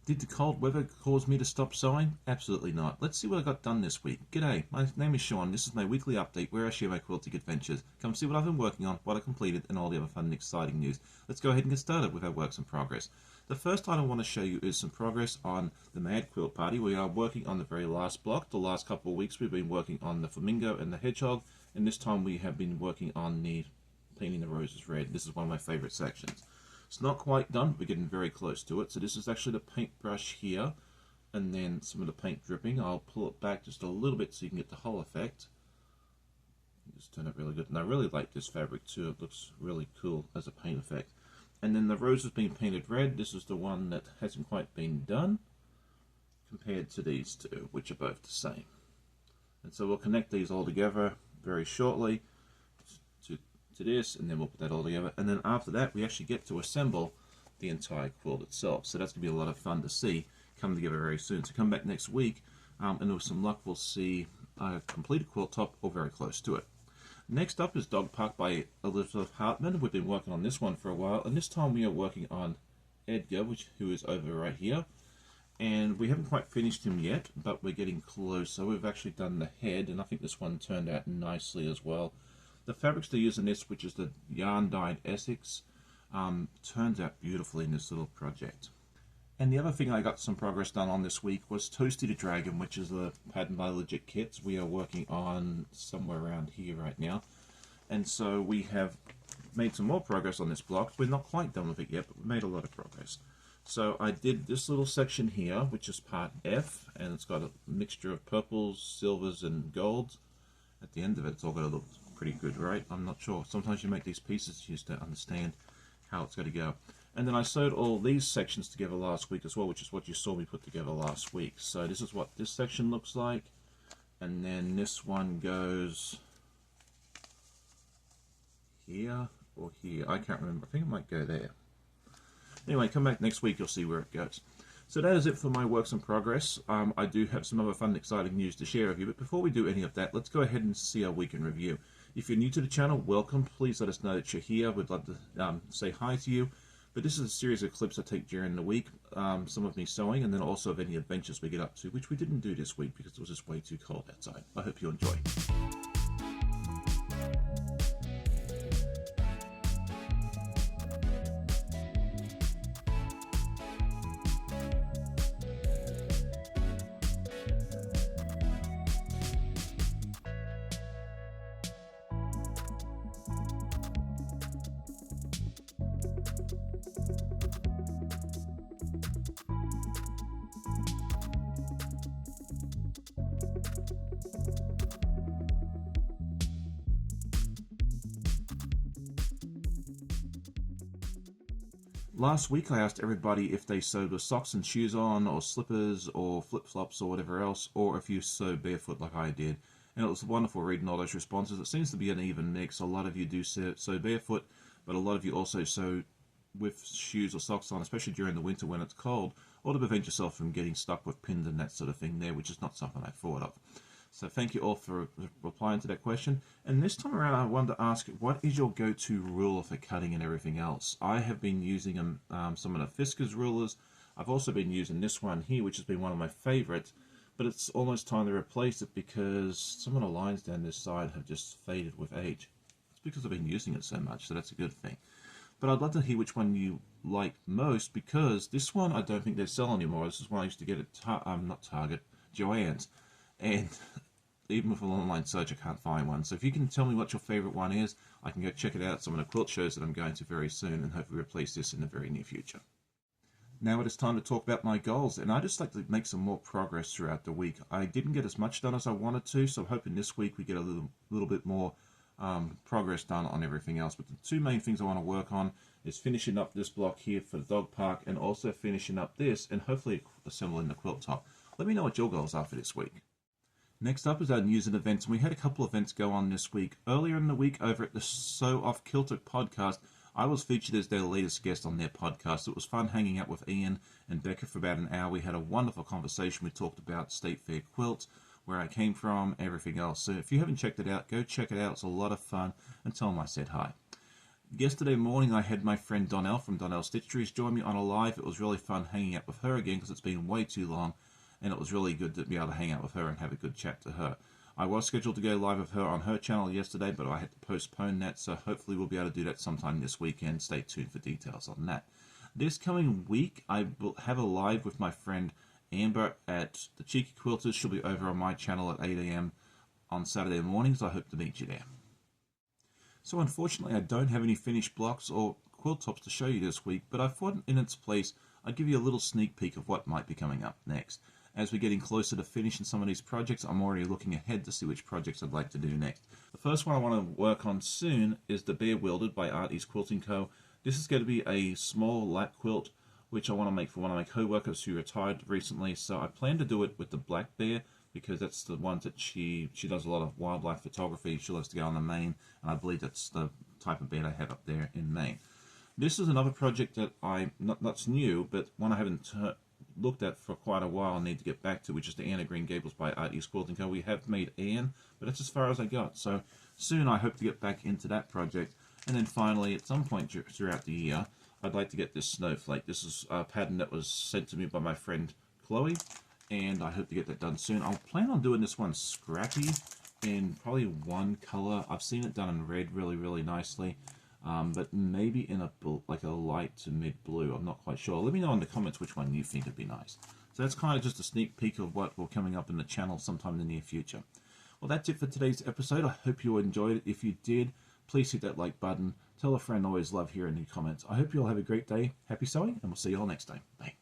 Did the cold weather cause me to stop sewing? Absolutely not. Let's see what I got done this week. G'day, my name is Sean. This is my weekly update where I share my quilting adventures. Come see what I've been working on, what I completed, and all the other fun and exciting news. Let's go ahead and get started with our works in progress. The first item I want to show you is some progress on the Mad Quilt Party. We are working on the very last block. The last couple of weeks we've been working on the flamingo and the hedgehog, and this time we have been working on the painting the roses red. This is one of my favorite sections. It's not quite done, but we're getting very close to it. So this is actually the paintbrush here, and then some of the paint dripping. I'll pull it back just a little bit so you can get the whole effect. Just turn it really good. And I really like this fabric too. It looks really cool as a paint effect. And then the rose has been painted red. This is the one that hasn't quite been done compared to these two, which are both the same. And so we'll connect these all together very shortly to this, and then we'll put that all together, and then after that we actually get to assemble the entire quilt itself. So that's going to be a lot of fun to see come together very soon. So come back next week, and with some luck we'll see a completed quilt top or very close to it. Next up is Dog Park by Elizabeth Hartman. We've been working on this one for a while, and this time we are working on Edgar, who is over right here, and we haven't quite finished him yet, but we're getting close. So we've actually done the head, and I think this one turned out nicely as well. The fabrics they use in this, which is the yarn dyed Essex, turns out beautifully in this little project. And the other thing I got some progress done on this week was Toasty the Dragon, which is a pattern by Legit Kits. We are working on somewhere around here right now. And so we have made some more progress on this block. We're not quite done with it yet, but we made a lot of progress. So I did this little section here, which is part F, and it's got a mixture of purples, silvers, and golds. At the end of it, it's all going to look pretty good, right? I'm not sure. Sometimes you make these pieces, you just don't understand how it's going to go. And then I sewed all these sections together last week as well, which is what you saw me put together last week. So this is what this section looks like, and then this one goes here or here. I can't remember. I think it might go there. Anyway, come back next week, you'll see where it goes. So that is it for my works in progress. I do have some other fun and exciting news to share with you, but before we do any of that, let's go ahead and see our week in review. If you're new to the channel, welcome. Please let us know that you're here. We'd love to say hi to you. But this is a series of clips I take during the week, some of me sewing, and then also of any adventures we get up to, which we didn't do this week because it was just way too cold outside. I hope you enjoy. Last week I asked everybody if they sewed with socks and shoes on, or slippers, or flip-flops, or whatever else, or if you sew barefoot like I did. And it was wonderful reading all those responses. It seems to be an even mix. A lot of you do sew barefoot, but a lot of you also sew with shoes or socks on, especially during the winter when it's cold, or to prevent yourself from getting stuck with pins and that sort of thing there, which is not something I thought of. So thank you all for replying to that question. And this time around I wanted to ask, what is your go-to ruler for cutting and everything else? I have been using some of the Fiskars rulers. I've also been using this one here, which has been one of my favorites, but it's almost time to replace it because some of the lines down this side have just faded with age. It's because I've been using it so much, so that's a good thing. But I'd love to hear which one you like most, because this one I don't think they sell anymore. This is one I used to get at not Target, Joann's. And even with an online search, I can't find one. So if you can tell me what your favorite one is, I can go check it out at some of the quilt shows that I'm going to very soon, and hopefully replace this in the very near future. Now it is time to talk about my goals, and I just like to make some more progress throughout the week. I didn't get as much done as I wanted to, so I'm hoping this week we get a little bit more progress done on everything else. But the two main things I want to work on is finishing up this block here for the dog park, and also finishing up this and hopefully assembling the quilt top. Let me know what your goals are for this week. Next up is our news and events, and we had a couple of events go on this week. Earlier in the week over at the Sew Off Kilter podcast, I was featured as their latest guest on their podcast. It was fun hanging out with Ian and Becca for about an hour. We had a wonderful conversation. We talked about State Fair quilts, where I came from, everything else. So if you haven't checked it out, go check it out. It's a lot of fun, and tell them I said hi. Yesterday morning I had my friend Donnell from Donnell Stitcheries join me on a live. It was really fun hanging out with her again because it's been way too long, and it was really good to be able to hang out with her and have a good chat to her. I was scheduled to go live with her on her channel yesterday, but I had to postpone that, so hopefully we'll be able to do that sometime this weekend. Stay tuned for details on that. This coming week I will have a live with my friend Amber at the Cheeky Quilters. She'll be over on my channel at 8 AM on Saturday mornings. I hope to meet you there. So unfortunately I don't have any finished blocks or quilt tops to show you this week, but I thought in its place I'd give you a little sneak peek of what might be coming up next. As we're getting closer to finishing some of these projects, I'm already looking ahead to see which projects I'd like to do next. The first one I want to work on soon is the Bear Wielded by East Quilting Co. This is going to be a small lap quilt which I want to make for one of my co-workers who retired recently, so I plan to do it with the black bear because that's the one that she does a lot of wildlife photography. She loves to go on the Maine, and I believe that's the type of bear I have up there in Maine. This is another project that that's new, but one I haven't looked at for quite a while and need to get back to, which is the Anne of Green Gables by East Quilting Co. We have made Anne, but that's as far as I got. So soon I hope to get back into that project. And then finally, at some point throughout the year, I'd like to get this snowflake. This is a pattern that was sent to me by my friend Chloe, and I hope to get that done soon. I'll plan on doing this one scrappy in probably one color. I've seen it done in red really nicely, but maybe in a like a light to mid blue. I'm not quite sure. Let me know in the comments which one you think would be nice. So that's kind of just a sneak peek of what will coming up in the channel sometime in the near future. Well, that's it for today's episode. I hope you enjoyed it. If you did, please hit that like button. Tell a friend. I always love hearing your comments. I hope you all have a great day. Happy sewing, and we'll see you all next time. Bye.